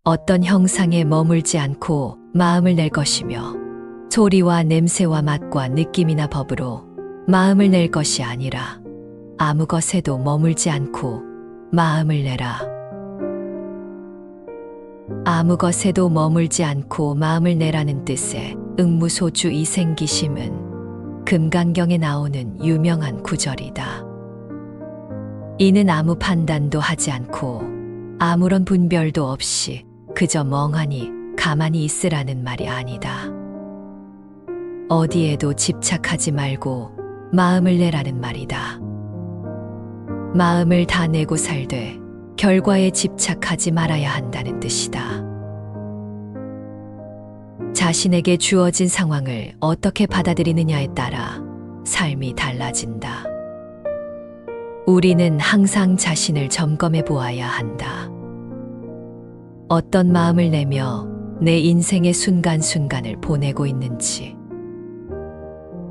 어떤 형상에 머물지 않고 마음을 낼 것이며 소리와 냄새와 맛과 느낌이나 법으로 마음을 낼 것이 아니라 아무 것에도 머물지 않고 마음을 내라. 아무 것에도 머물지 않고 마음을 내라는 뜻의 응무소주 이생기심은 금강경에 나오는 유명한 구절이다. 이는 아무 판단도 하지 않고 아무런 분별도 없이 그저 멍하니 가만히 있으라는 말이 아니다. 어디에도 집착하지 말고 마음을 내라는 말이다. 마음을 다 내고 살되 결과에 집착하지 말아야 한다는 뜻이다. 자신에게 주어진 상황을 어떻게 받아들이느냐에 따라 삶이 달라진다. 우리는 항상 자신을 점검해 보아야 한다. 어떤 마음을 내며 내 인생의 순간순간을 보내고 있는지,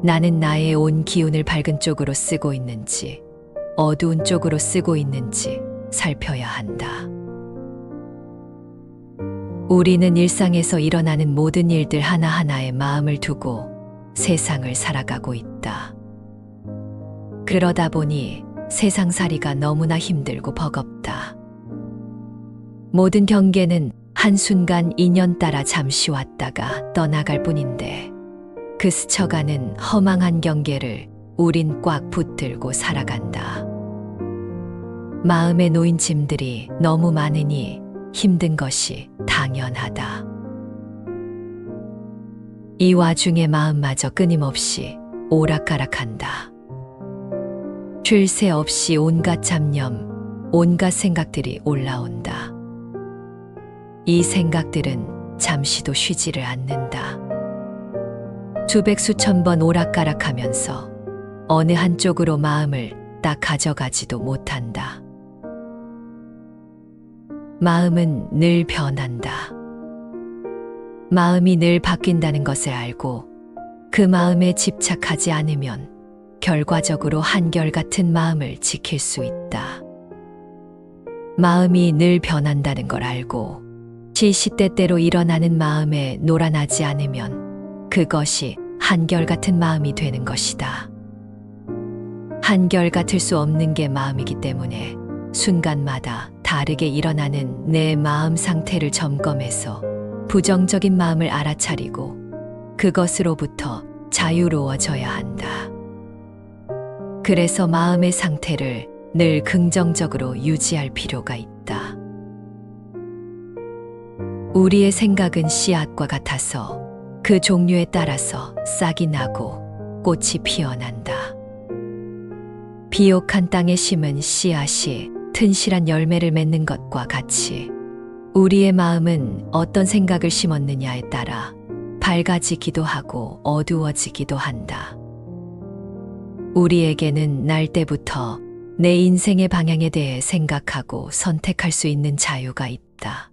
나는 나의 온 기운을 밝은 쪽으로 쓰고 있는지, 어두운 쪽으로 쓰고 있는지 살펴야 한다. 우리는 일상에서 일어나는 모든 일들 하나하나에 마음을 두고 세상을 살아가고 있다. 그러다 보니 세상살이가 너무나 힘들고 버겁다. 모든 경계는 한순간 인연 따라 잠시 왔다가 떠나갈 뿐인데 그 스쳐가는 허망한 경계를 우린 꽉 붙들고 살아간다. 마음에 놓인 짐들이 너무 많으니 힘든 것이 당연하다. 이 와중에 마음마저 끊임없이 오락가락한다. 쉴 새 없이 온갖 잡념, 온갖 생각들이 올라온다. 이 생각들은 잠시도 쉬지를 않는다. 수백 수천 번 오락가락하면서 어느 한쪽으로 마음을 딱 가져가지도 못한다. 마음은 늘 변한다. 마음이 늘 바뀐다는 것을 알고 그 마음에 집착하지 않으면 결과적으로 한결같은 마음을 지킬 수 있다. 마음이 늘 변한다는 걸 알고 시시때때로 일어나는 마음에 놀아나지 않으면 그것이 한결같은 마음이 되는 것이다. 한결같을 수 없는 게 마음이기 때문에 순간마다 다르게 일어나는 내 마음 상태를 점검해서 부정적인 마음을 알아차리고 그것으로부터 자유로워져야 한다. 그래서 마음의 상태를 늘 긍정적으로 유지할 필요가 있다. 우리의 생각은 씨앗과 같아서 그 종류에 따라서 싹이 나고 꽃이 피어난다. 비옥한 땅에 심은 씨앗이 튼실한 열매를 맺는 것과 같이 우리의 마음은 어떤 생각을 심었느냐에 따라 밝아지기도 하고 어두워지기도 한다. 우리에게는 날 때부터 내 인생의 방향에 대해 생각하고 선택할 수 있는 자유가 있다.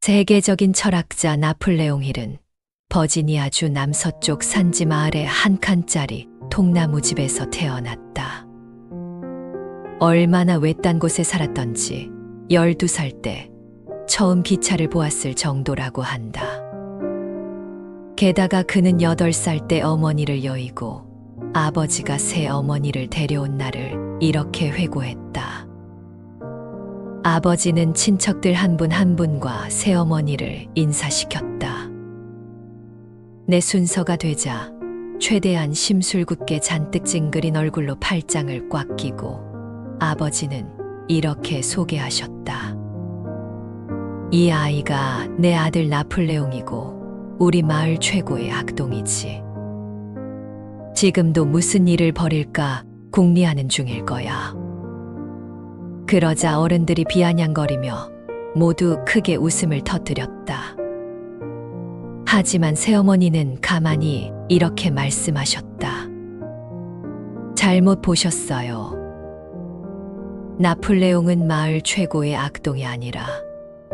세계적인 철학자 나폴레옹 힐은 버지니아주 남서쪽 산지 마을의 한 칸짜리 통나무 집에서 태어났다. 얼마나 외딴 곳에 살았던지 12살 때 처음 기차를 보았을 정도라고 한다. 게다가 그는 8살 때 어머니를 여의고 아버지가 새 어머니를 데려온 날을 이렇게 회고했다. 아버지는 친척들 한 분 한 분과 새어머니를 인사시켰다. 내 순서가 되자 최대한 심술궂게 잔뜩 찡그린 얼굴로 팔짱을 꽉 끼고 아버지는 이렇게 소개하셨다. 이 아이가 내 아들 나폴레옹이고 우리 마을 최고의 악동이지. 지금도 무슨 일을 벌일까 궁리하는 중일 거야. 그러자 어른들이 비아냥거리며 모두 크게 웃음을 터뜨렸다. 하지만 새어머니는 가만히 이렇게 말씀하셨다. 잘못 보셨어요. 나폴레옹은 마을 최고의 악동이 아니라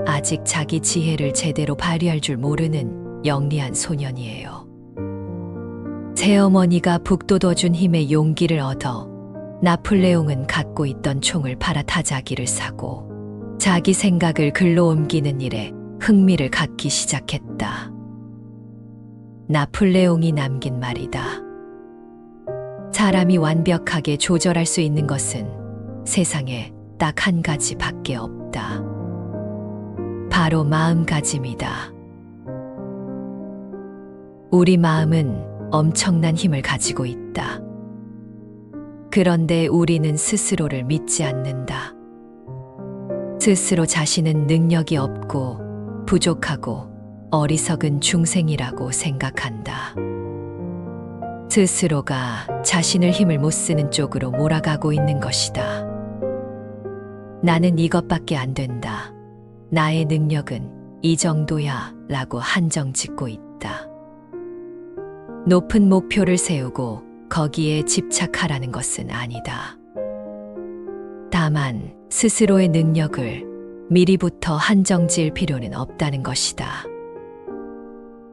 아직 자기 지혜를 제대로 발휘할 줄 모르는 영리한 소년이에요. 새어머니가 북돋워준 힘에 용기를 얻어 나폴레옹은 갖고 있던 총을 팔아 타자기를 사고 자기 생각을 글로 옮기는 일에 흥미를 갖기 시작했다. 나폴레옹이 남긴 말이다. 사람이 완벽하게 조절할 수 있는 것은 세상에 딱 한 가지밖에 없다. 바로 마음가짐이다. 우리 마음은 엄청난 힘을 가지고 있다. 그런데 우리는 스스로를 믿지 않는다. 스스로 자신은 능력이 없고 부족하고 어리석은 중생이라고 생각한다. 스스로가 자신을 힘을 못 쓰는 쪽으로 몰아가고 있는 것이다. 나는 이것밖에 안 된다. 나의 능력은 이 정도야 라고 한정 짓고 있다. 높은 목표를 세우고 거기에 집착하라는 것은 아니다. 다만 스스로의 능력을 미리부터 한정 지을 필요는 없다는 것이다.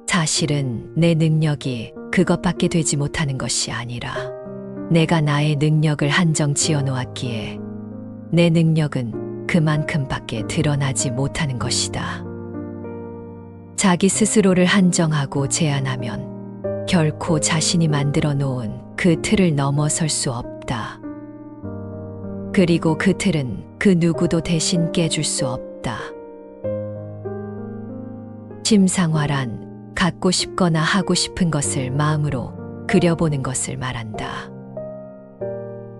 사실은 내 능력이 그것밖에 되지 못하는 것이 아니라 내가 나의 능력을 한정 지어 놓았기에 내 능력은 그만큼밖에 드러나지 못하는 것이다. 자기 스스로를 한정하고 제한하면 결코 자신이 만들어 놓은 그 틀을 넘어설 수 없다. 그리고 그 틀은 그 누구도 대신 깨줄 수 없다. 심상화란 갖고 싶거나 하고 싶은 것을 마음으로 그려보는 것을 말한다.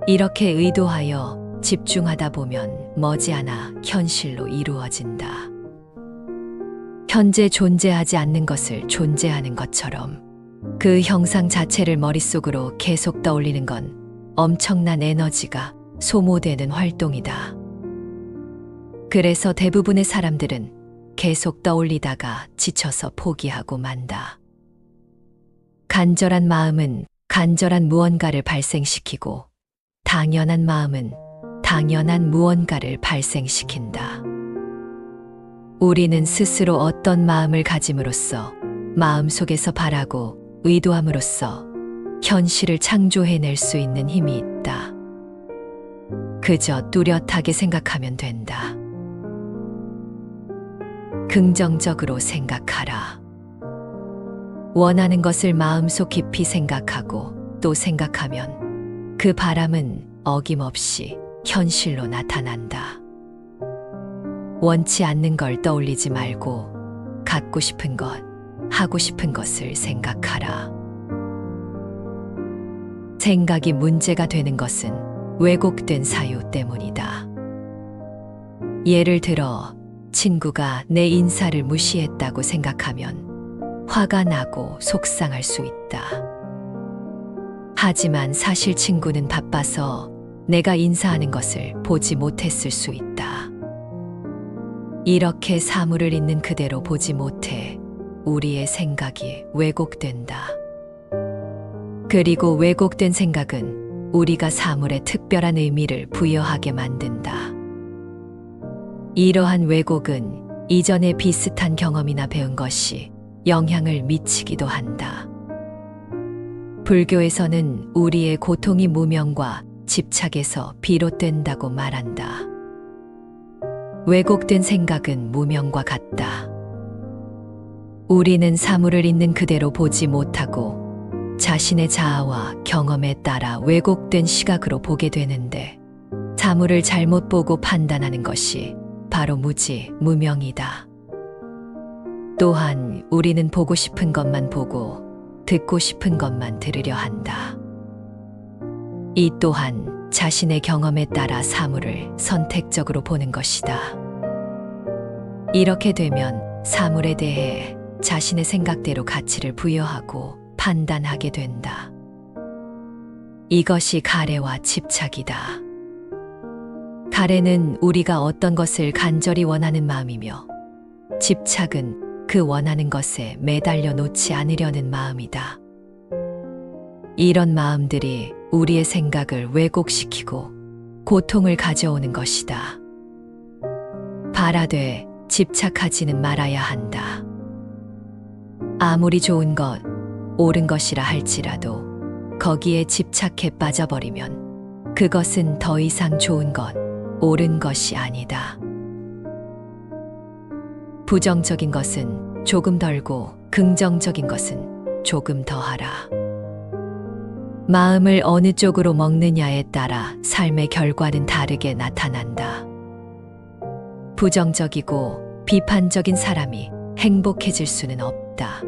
이렇게 의도하여 집중하다 보면 머지않아 현실로 이루어진다. 현재 존재하지 않는 것을 존재하는 것처럼 그 형상 자체를 머릿속으로 계속 떠올리는 건 엄청난 에너지가 소모되는 활동이다. 그래서 대부분의 사람들은 계속 떠올리다가 지쳐서 포기하고 만다. 간절한 마음은 간절한 무언가를 발생시키고 당연한 마음은 당연한 무언가를 발생시킨다. 우리는 스스로 어떤 마음을 가짐으로써 마음속에서 바라고 의도함으로써 현실을 창조해낼 수 있는 힘이 있다. 그저 뚜렷하게 생각하면 된다. 긍정적으로 생각하라. 원하는 것을 마음속 깊이 생각하고 또 생각하면 그 바람은 어김없이 현실로 나타난다. 원치 않는 걸 떠올리지 말고 갖고 싶은 것, 하고 싶은 것을 생각하라. 생각이 문제가 되는 것은 왜곡된 사유 때문이다. 예를 들어 친구가 내 인사를 무시했다고 생각하면 화가 나고 속상할 수 있다. 하지만 사실 친구는 바빠서 내가 인사하는 것을 보지 못했을 수 있다. 이렇게 사물을 있는 그대로 보지 못해 우리의 생각이 왜곡된다. 그리고 왜곡된 생각은 우리가 사물에 특별한 의미를 부여하게 만든다. 이러한 왜곡은 이전에 비슷한 경험이나 배운 것이 영향을 미치기도 한다. 불교에서는 우리의 고통이 무명과 집착에서 비롯된다고 말한다. 왜곡된 생각은 무명과 같다. 우리는 사물을 있는 그대로 보지 못하고 자신의 자아와 경험에 따라 왜곡된 시각으로 보게 되는데 사물을 잘못 보고 판단하는 것이 바로 무지, 무명이다. 또한 우리는 보고 싶은 것만 보고 듣고 싶은 것만 들으려 한다. 이 또한 자신의 경험에 따라 사물을 선택적으로 보는 것이다. 이렇게 되면 사물에 대해 자신의 생각대로 가치를 부여하고 판단하게 된다. 이것이 가래와 집착이다. 가래는 우리가 어떤 것을 간절히 원하는 마음이며 집착은 그 원하는 것에 매달려 놓지 않으려는 마음이다. 이런 마음들이 우리의 생각을 왜곡시키고 고통을 가져오는 것이다. 바라되 집착하지는 말아야 한다. 아무리 좋은 것, 옳은 것이라 할지라도 거기에 집착해 빠져버리면 그것은 더 이상 좋은 것, 옳은 것이 아니다. 부정적인 것은 조금 덜고 긍정적인 것은 조금 더하라. 마음을 어느 쪽으로 먹느냐에 따라 삶의 결과는 다르게 나타난다. 부정적이고 비판적인 사람이 행복해질 수는 없다.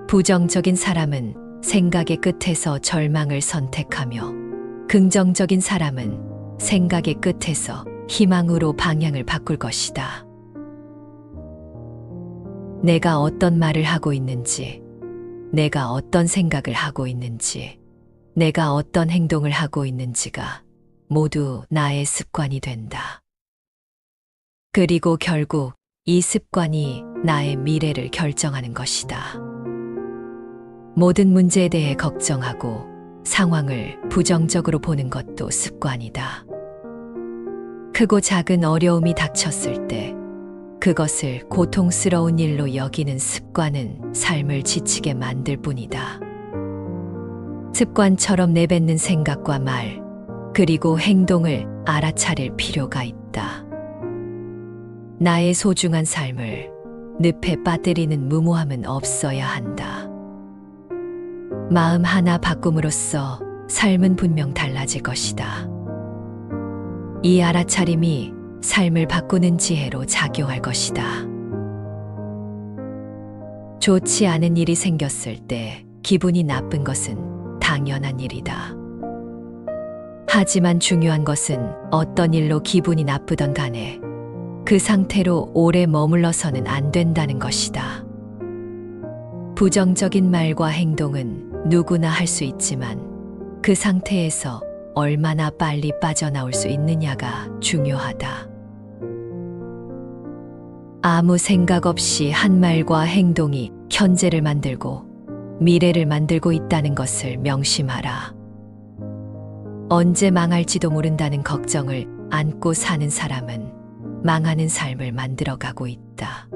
부정적인 사람은 생각의 끝에서 절망을 선택하며 긍정적인 사람은 생각의 끝에서 희망으로 방향을 바꿀 것이다. 내가 어떤 말을 하고 있는지, 내가 어떤 생각을 하고 있는지, 내가 어떤 행동을 하고 있는지가 모두 나의 습관이 된다. 그리고 결국 이 습관이 나의 미래를 결정하는 것이다. 모든 문제에 대해 걱정하고 상황을 부정적으로 보는 것도 습관이다. 크고 작은 어려움이 닥쳤을 때 그것을 고통스러운 일로 여기는 습관은 삶을 지치게 만들 뿐이다. 습관처럼 내뱉는 생각과 말, 그리고 행동을 알아차릴 필요가 있다. 나의 소중한 삶을 늪에 빠뜨리는 무모함은 없어야 한다. 마음 하나 바꿈으로써 삶은 분명 달라질 것이다. 이 알아차림이 삶을 바꾸는 지혜로 작용할 것이다. 좋지 않은 일이 생겼을 때 기분이 나쁜 것은 당연한 일이다. 하지만 중요한 것은 어떤 일로 기분이 나쁘던 간에 그 상태로 오래 머물러서는 안 된다는 것이다. 부정적인 말과 행동은 누구나 할 수 있지만 그 상태에서 얼마나 빨리 빠져나올 수 있느냐가 중요하다. 아무 생각 없이 한 말과 행동이 현재를 만들고 미래를 만들고 있다는 것을 명심하라. 언제 망할지도 모른다는 걱정을 안고 사는 사람은 망하는 삶을 만들어가고 있다.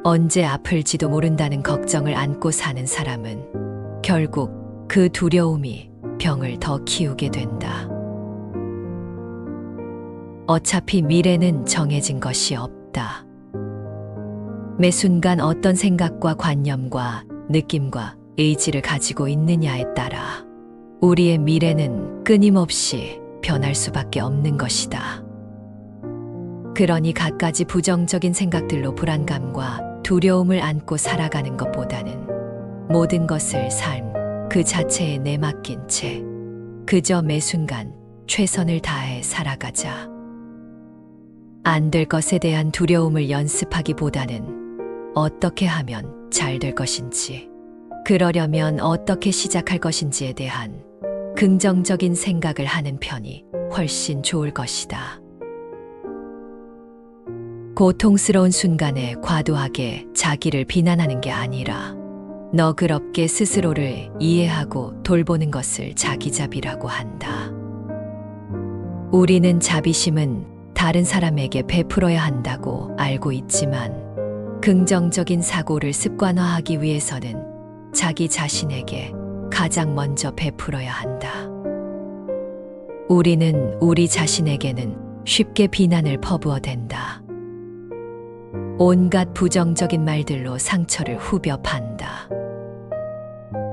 언제 아플지도 모른다는 걱정을 안고 사는 사람은 결국 그 두려움이 병을 더 키우게 된다. 어차피 미래는 정해진 것이 없다. 매 순간 어떤 생각과 관념과 느낌과 의지를 가지고 있느냐에 따라 우리의 미래는 끊임없이 변할 수밖에 없는 것이다. 그러니 갖가지 부정적인 생각들로 불안감과 두려움을 안고 살아가는 것보다는 모든 것을 삶 그 자체에 내맡긴 채 그저 매 순간 최선을 다해 살아가자. 안 될 것에 대한 두려움을 연습하기보다는 어떻게 하면 잘 될 것인지, 그러려면 어떻게 시작할 것인지에 대한 긍정적인 생각을 하는 편이 훨씬 좋을 것이다. 고통스러운 순간에 과도하게 자기를 비난하는 게 아니라 너그럽게 스스로를 이해하고 돌보는 것을 자기자비라고 한다. 우리는 자비심은 다른 사람에게 베풀어야 한다고 알고 있지만 긍정적인 사고를 습관화하기 위해서는 자기 자신에게 가장 먼저 베풀어야 한다. 우리는 우리 자신에게는 쉽게 비난을 퍼부어댄다. 온갖 부정적인 말들로 상처를 후벼 판다.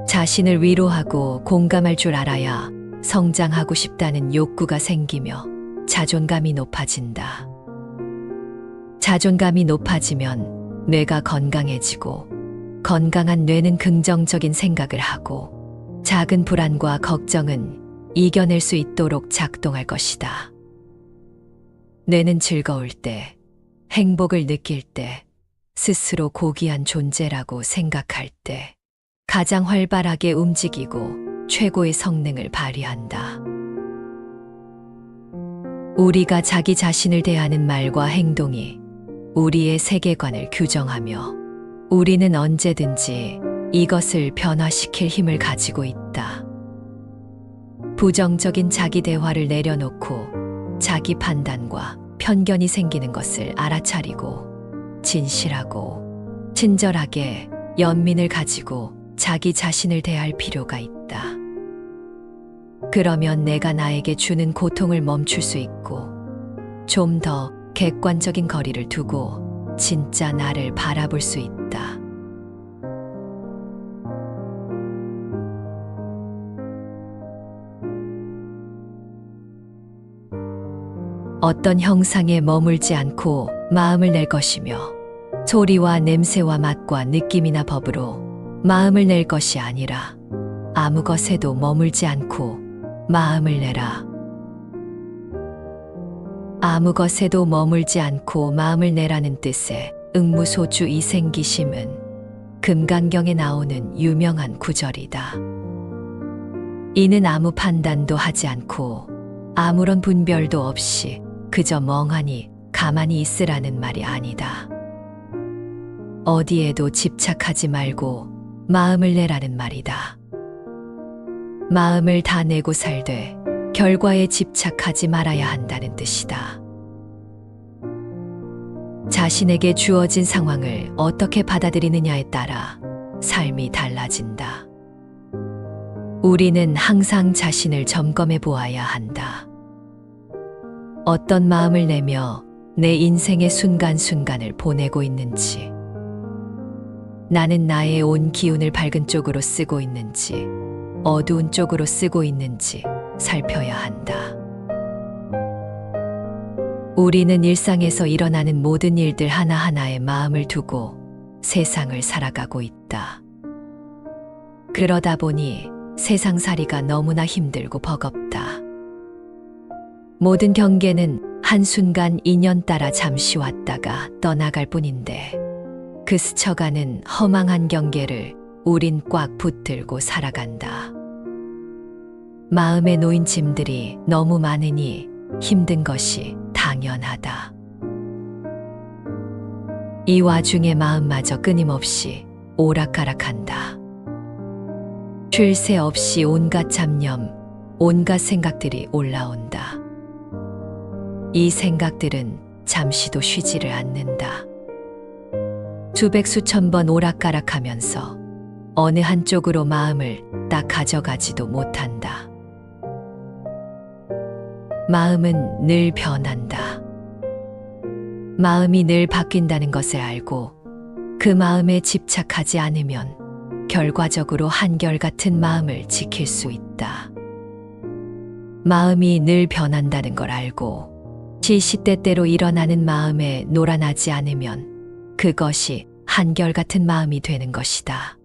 자신을 위로하고 공감할 줄 알아야 성장하고 싶다는 욕구가 생기며 자존감이 높아진다. 자존감이 높아지면 뇌가 건강해지고 건강한 뇌는 긍정적인 생각을 하고 작은 불안과 걱정은 이겨낼 수 있도록 작동할 것이다. 뇌는 즐거울 때, 행복을 느낄 때, 스스로 고귀한 존재라고 생각할 때 가장 활발하게 움직이고 최고의 성능을 발휘한다. 우리가 자기 자신을 대하는 말과 행동이 우리의 세계관을 규정하며 우리는 언제든지 이것을 변화시킬 힘을 가지고 있다. 부정적인 자기 대화를 내려놓고 자기 판단과 편견이 생기는 것을 알아차리고 진실하고 친절하게 연민을 가지고 자기 자신을 대할 필요가 있다. 그러면 내가 나에게 주는 고통을 멈출 수 있고 좀 더 객관적인 거리를 두고 진짜 나를 바라볼 수 있다. 어떤 형상에 머물지 않고 마음을 낼 것이며 소리와 냄새와 맛과 느낌이나 법으로 마음을 낼 것이 아니라 아무 것에도 머물지 않고 마음을 내라. 아무 것에도 머물지 않고 마음을 내라는 뜻의 응무소주 이생기심은 금강경에 나오는 유명한 구절이다. 이는 아무 판단도 하지 않고 아무런 분별도 없이 그저 멍하니 가만히 있으라는 말이 아니다. 어디에도 집착하지 말고 마음을 내라는 말이다. 마음을 다 내고 살되 결과에 집착하지 말아야 한다는 뜻이다. 자신에게 주어진 상황을 어떻게 받아들이느냐에 따라 삶이 달라진다. 우리는 항상 자신을 점검해 보아야 한다. 어떤 마음을 내며 내 인생의 순간순간을 보내고 있는지, 나는 나의 온 기운을 밝은 쪽으로 쓰고 있는지, 어두운 쪽으로 쓰고 있는지 살펴야 한다. 우리는 일상에서 일어나는 모든 일들 하나하나에 마음을 두고 세상을 살아가고 있다. 그러다 보니 세상살이가 너무나 힘들고 버겁다. 모든 경계는 한순간 인연 따라 잠시 왔다가 떠나갈 뿐인데 그 스쳐가는 허망한 경계를 우린 꽉 붙들고 살아간다. 마음에 놓인 짐들이 너무 많으니 힘든 것이 당연하다. 이 와중에 마음마저 끊임없이 오락가락한다. 쉴 새 없이 온갖 잡념, 온갖 생각들이 올라온다. 이 생각들은 잠시도 쉬지를 않는다. 수백 수천 번 오락가락하면서 어느 한쪽으로 마음을 딱 가져가지도 못한다. 마음은 늘 변한다. 마음이 늘 바뀐다는 것을 알고 그 마음에 집착하지 않으면 결과적으로 한결같은 마음을 지킬 수 있다. 마음이 늘 변한다는 걸 알고 시시때때로 일어나는 마음에 놀아나지 않으면 그것이 한결같은 마음이 되는 것이다.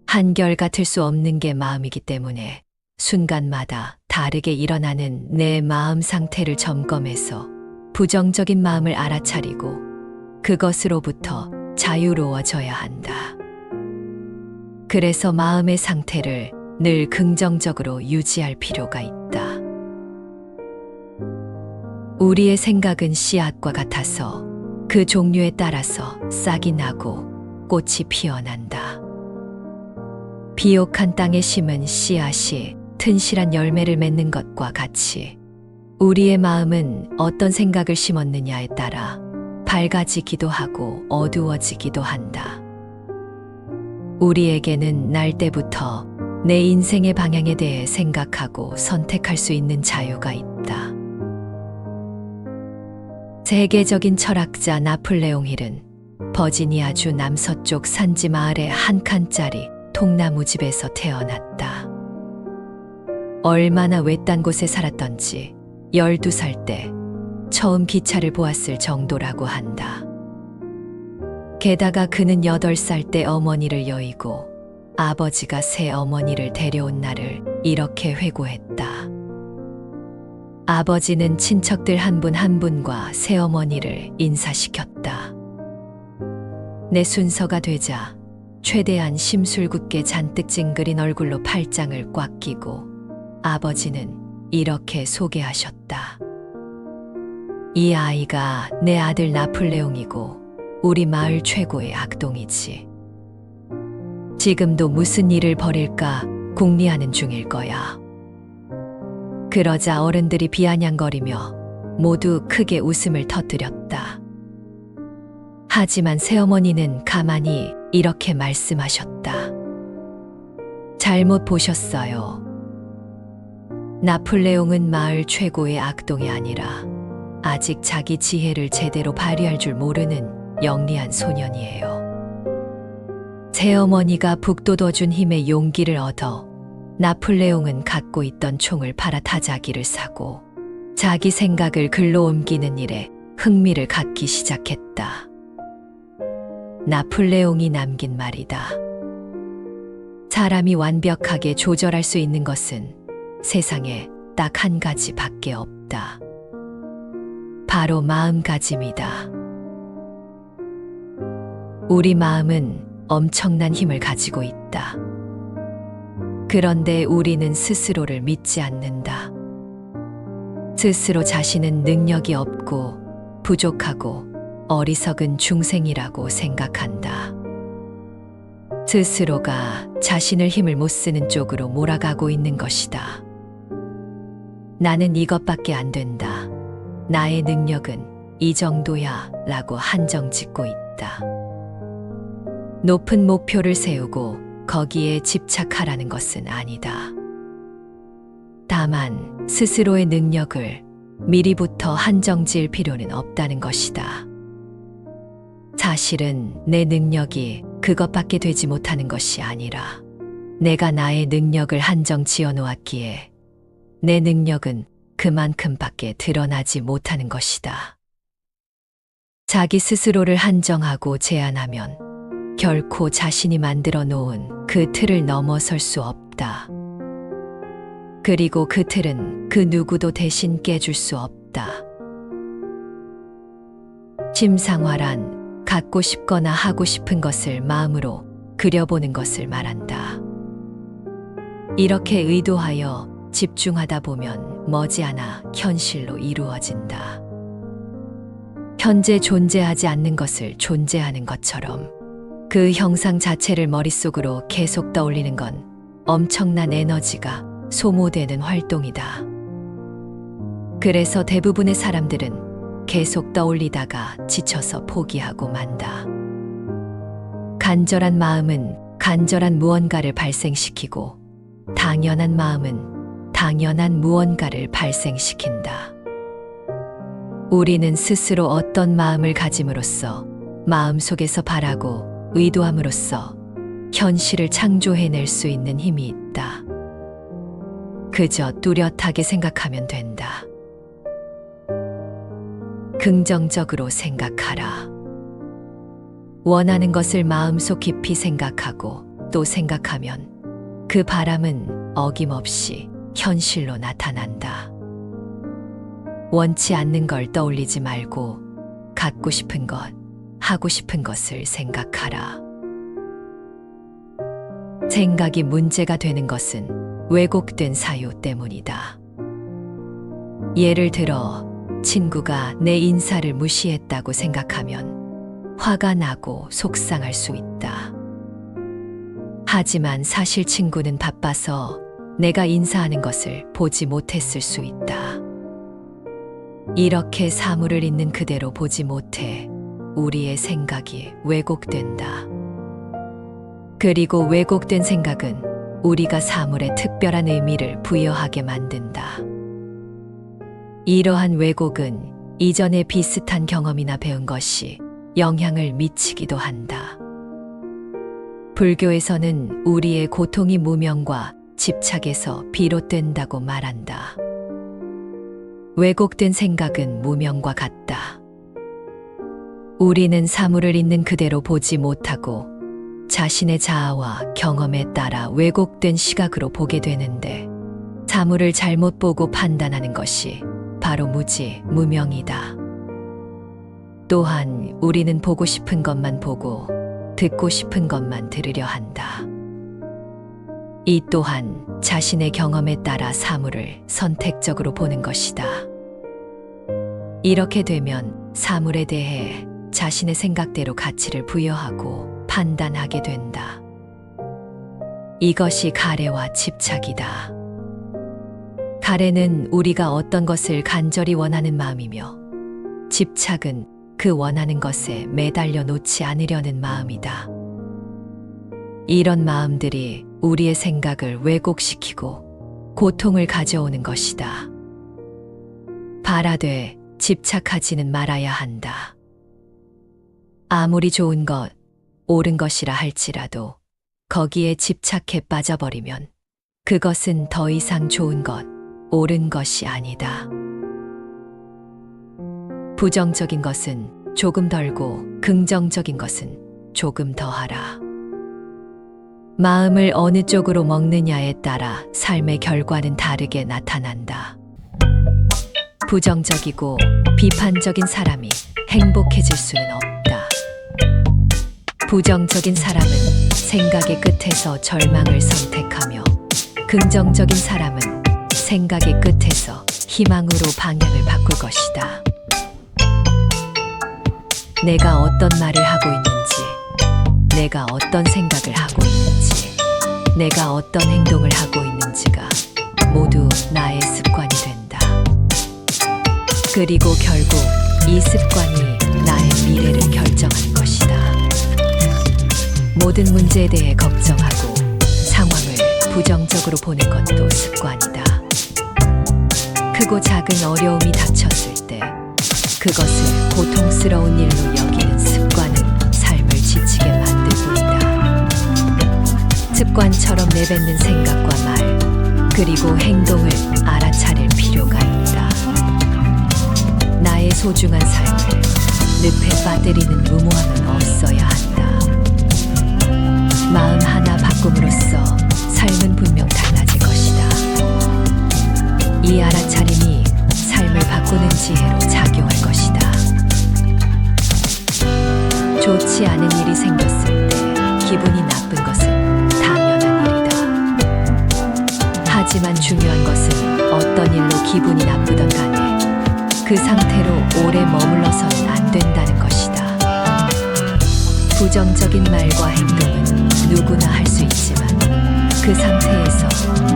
한결같을 수 없는 게 마음이기 때문에 순간마다 다르게 일어나는 내 마음 상태를 점검해서 부정적인 마음을 알아차리고 그것으로부터 자유로워져야 한다. 그래서 마음의 상태를 늘 긍정적으로 유지할 필요가 있다. 우리의 생각은 씨앗과 같아서 그 종류에 따라서 싹이 나고 꽃이 피어난다. 비옥한 땅에 심은 씨앗이 튼실한 열매를 맺는 것과 같이 우리의 마음은 어떤 생각을 심었느냐에 따라 밝아지기도 하고 어두워지기도 한다. 우리에게는 날 때부터 내 인생의 방향에 대해 생각하고 선택할 수 있는 자유가 있다. 세계적인 철학자 나폴레옹 힐은 버지니아주 남서쪽 산지 마을의 한 칸짜리 통나무집에서 태어났다. 얼마나 외딴 곳에 살았던지 12살 때 처음 기차를 보았을 정도라고 한다. 게다가 그는 8살 때 어머니를 여의고 아버지가 새 어머니를 데려온 날을 이렇게 회고했다. 아버지는 친척들 한 분 한 분과 새어머니를 인사시켰다. 내 순서가 되자 최대한 심술궂게 잔뜩 찡그린 얼굴로 팔짱을 꽉 끼고 아버지는 이렇게 소개하셨다. 이 아이가 내 아들 나폴레옹이고 우리 마을 최고의 악동이지. 지금도 무슨 일을 벌일까 궁리하는 중일 거야. 그러자 어른들이 비아냥거리며 모두 크게 웃음을 터뜨렸다. 하지만 새어머니는 가만히 이렇게 말씀하셨다. 잘못 보셨어요. 나폴레옹은 마을 최고의 악동이 아니라 아직 자기 지혜를 제대로 발휘할 줄 모르는 영리한 소년이에요. 새어머니가 북돋워준 힘에 용기를 얻어 나폴레옹은 갖고 있던 총을 팔아 타자기를 사고 자기 생각을 글로 옮기는 일에 흥미를 갖기 시작했다. 나폴레옹이 남긴 말이다. 사람이 완벽하게 조절할 수 있는 것은 세상에 딱 한 가지밖에 없다. 바로 마음가짐이다. 우리 마음은 엄청난 힘을 가지고 있다. 그런데 우리는 스스로를 믿지 않는다. 스스로 자신은 능력이 없고 부족하고 어리석은 중생이라고 생각한다. 스스로가 자신을 힘을 못 쓰는 쪽으로 몰아가고 있는 것이다. 나는 이것밖에 안 된다. 나의 능력은 이 정도야 라고 한정 짓고 있다. 높은 목표를 세우고 거기에 집착하라는 것은 아니다. 다만 스스로의 능력을 미리부터 한정 지을 필요는 없다는 것이다. 사실은 내 능력이 그것밖에 되지 못하는 것이 아니라 내가 나의 능력을 한정 지어 놓았기에 내 능력은 그만큼밖에 드러나지 못하는 것이다. 자기 스스로를 한정하고 제한하면 결코 자신이 만들어 놓은 그 틀을 넘어설 수 없다. 그리고 그 틀은 그 누구도 대신 깨줄 수 없다. 심상화란 갖고 싶거나 하고 싶은 것을 마음으로 그려보는 것을 말한다. 이렇게 의도하여 집중하다 보면 머지않아 현실로 이루어진다. 현재 존재하지 않는 것을 존재하는 것처럼 그 형상 자체를 머릿속으로 계속 떠올리는 건 엄청난 에너지가 소모되는 활동이다. 그래서 대부분의 사람들은 계속 떠올리다가 지쳐서 포기하고 만다. 간절한 마음은 간절한 무언가를 발생시키고 당연한 마음은 당연한 무언가를 발생시킨다. 우리는 스스로 어떤 마음을 가짐으로써 마음속에서 바라고 의도함으로써 현실을 창조해낼 수 있는 힘이 있다. 그저 뚜렷하게 생각하면 된다. 긍정적으로 생각하라. 원하는 것을 마음속 깊이 생각하고 또 생각하면 그 바람은 어김없이 현실로 나타난다. 원치 않는 걸 떠올리지 말고 갖고 싶은 것, 하고 싶은 것을 생각하라. 생각이 문제가 되는 것은 왜곡된 사유 때문이다. 예를 들어 친구가 내 인사를 무시했다고 생각하면 화가 나고 속상할 수 있다. 하지만 사실 친구는 바빠서 내가 인사하는 것을 보지 못했을 수 있다. 이렇게 사물을 있는 그대로 보지 못해 우리의 생각이 왜곡된다. 그리고 왜곡된 생각은 우리가 사물에 특별한 의미를 부여하게 만든다. 이러한 왜곡은 이전에 비슷한 경험이나 배운 것이 영향을 미치기도 한다. 불교에서는 우리의 고통이 무명과 집착에서 비롯된다고 말한다. 왜곡된 생각은 무명과 같다. 우리는 사물을 있는 그대로 보지 못하고 자신의 자아와 경험에 따라 왜곡된 시각으로 보게 되는데 사물을 잘못 보고 판단하는 것이 바로 무지, 무명이다. 또한 우리는 보고 싶은 것만 보고 듣고 싶은 것만 들으려 한다. 이 또한 자신의 경험에 따라 사물을 선택적으로 보는 것이다. 이렇게 되면 사물에 대해 자신의 생각대로 가치를 부여하고 판단하게 된다. 이것이 가래와 집착이다. 가래는 우리가 어떤 것을 간절히 원하는 마음이며 집착은 그 원하는 것에 매달려 놓지 않으려는 마음이다. 이런 마음들이 우리의 생각을 왜곡시키고 고통을 가져오는 것이다. 바라되 집착하지는 말아야 한다. 아무리 좋은 것, 옳은 것이라 할지라도 거기에 집착해 빠져버리면 그것은 더 이상 좋은 것, 옳은 것이 아니다. 부정적인 것은 조금 덜고 긍정적인 것은 조금 더하라. 마음을 어느 쪽으로 먹느냐에 따라 삶의 결과는 다르게 나타난다. 부정적이고 비판적인 사람이 행복해질 수는 없다. 부정적인 사람은 생각의 끝에서 절망을 선택하며 긍정적인 사람은 생각의 끝에서 희망으로 방향을 바꿀 것이다. 내가 어떤 말을 하고 있는지, 내가 어떤 생각을 하고 있는지, 내가 어떤 행동을 하고 있는지가 모두 나의 습관이 된다. 그리고 결국 이 습관이 나의 미래를 결정하는 것이다. 모든 문제에 대해 걱정하고 상황을 부정적으로 보는 것도 습관이다. 크고 작은 어려움이 닥쳤을 때 그것을 고통스러운 일로 여기는 습관은 삶을 지치게 만들고 있다. 습관처럼 내뱉는 생각과 말, 그리고 행동을 알아차릴 필요가 있다. 나의 소중한 삶을 늪에 빠뜨리는 무모함은 없어야 한다. 마음 하나 바꿈으로써 삶은 분명 달라질 것이다. 이 알아차림이 삶을 바꾸는 지혜로 작용할 것이다. 좋지 않은 일이 생겼을 때 기분이 나쁜 것은 당연한 일이다. 하지만 중요한 것은 어떤 일로 기분이 나쁘던 간에 그 상태로 오래 머물러서는 안 된다는 것이다. 부정적인 말과 행동은 누구나 할 수 있지만 그 상태에서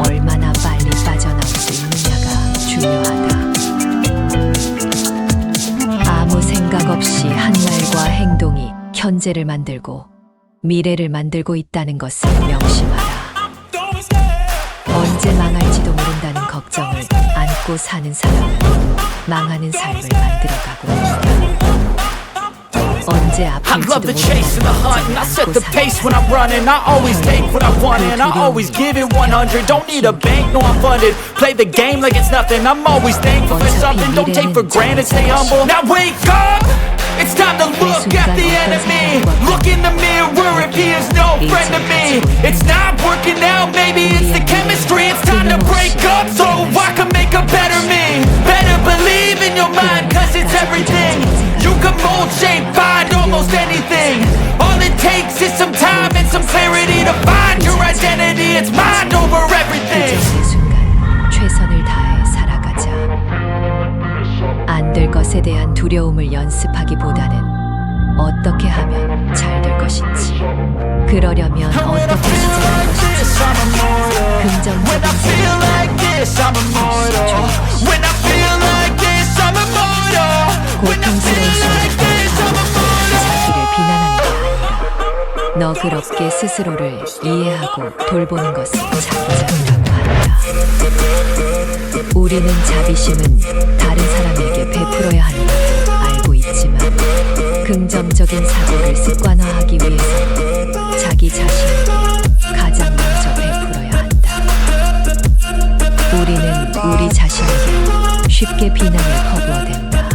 얼마나 빨리 빠져나올 수 있느냐가 중요하다. 아무 생각 없이 한 말과 행동이 현재를 만들고 미래를 만들고 있다는 것을 명심하라. 언제 망할지도 모른다는 걱정을 안고 사는 사람은 망하는 삶을 만들어가고 있다. 언제 I 아플지도 love the chase and the hunt, and I set the pace when I'm running. I always take what I want and I always give it 100. Don't need a bank, no I'm funded. Play the game like it's nothing. I'm always thankful for something. Don't take for granted, stay humble. Now wake up! It's time to look at the enemy. Look in the mirror if he is no friend to me. It's not working out, maybe it's the chemistry. It's time to break up so I can make a better me. Better believe in your mind, cause it's everything. You can mold, shape, find almost anything. All it takes is some time and some clarity to find your identity. It's mind over everything. 이제 이 순간 최선을 다해 살아가자. 안 될 것에 대한 두려움을 연습하기보다는 어떻게 하면 잘 될 것인지, 그러려면 어떻게 시작할 것인지 긍정적인 고통스러운 순간을 자기를 비난하는 게 아니라 너그럽게 스스로를 이해하고 돌보는 것을 자기자비라고 한다. 우리는 자비심은 다른 사람에게 베풀어야 한다고 알고 있지만 긍정적인 사고를 습관화하기 위해서는 자기 자신에게 가장 먼저 베풀어야 한다. 우리는 우리 자신에게 쉽게 비난을 퍼부어댄다.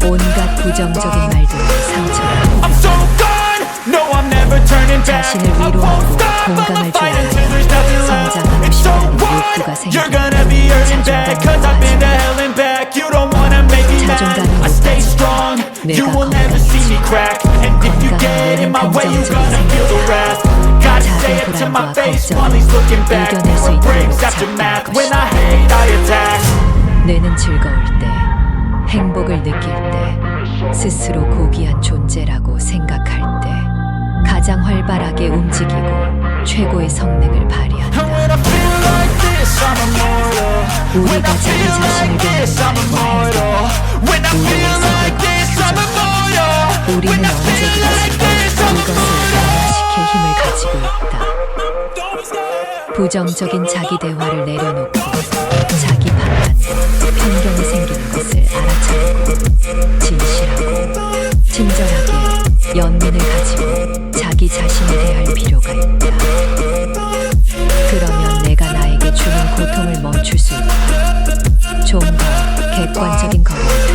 온갖 부정적인 말들을 상처하고 I'm so gone. No, I'm never turning back. 자신을 I won't 위로하고 stop 공감을 until I 줘야 find there's nothing left. 성장하고 It's so 싶다는 what? 욕구가 You're 생긴다. gonna be hurting bad, cause I've been to hell and back. You don't wanna make me mad. 자존감이 I stay 높아지고 strong. You 내가 will never see me crack. And if you 건강한 get in my 뇌는 way, you're 긍정적인 gonna feel the wrath. Gotta say it to my 불안과 face 걱정을 while he's looking back. 이겨낼 수 What 있도록 brings 작동할 aftermath? 것이다. When I hate, I attack. 뇌는 즐거울 때, 행복을 느낄 때, 스스로 고귀한 존재라고 생각할 때 가장 활발하게 움직이고 최고의 성능을 발휘한다. And when I feel like this, I'm immortal. When 우리가 I 자기 feel like 자신을 this, I'm 배우는 말과 immortal. When I feel like this, I'm immortal. 우리는 When I feel 언제든지 like this, I'm 이것을 변화시킬 힘을 가지고 있다. 부정적인 자기 대화를 내려놓고 자기 판단과 편견이 생기는 것을 친절하게 연민을 가지고 자기 자신을 대할 필요가 있다. 그러면 내가 나에게 주는 고통을 멈출 수 있다. 좀 더 객관적인 거리를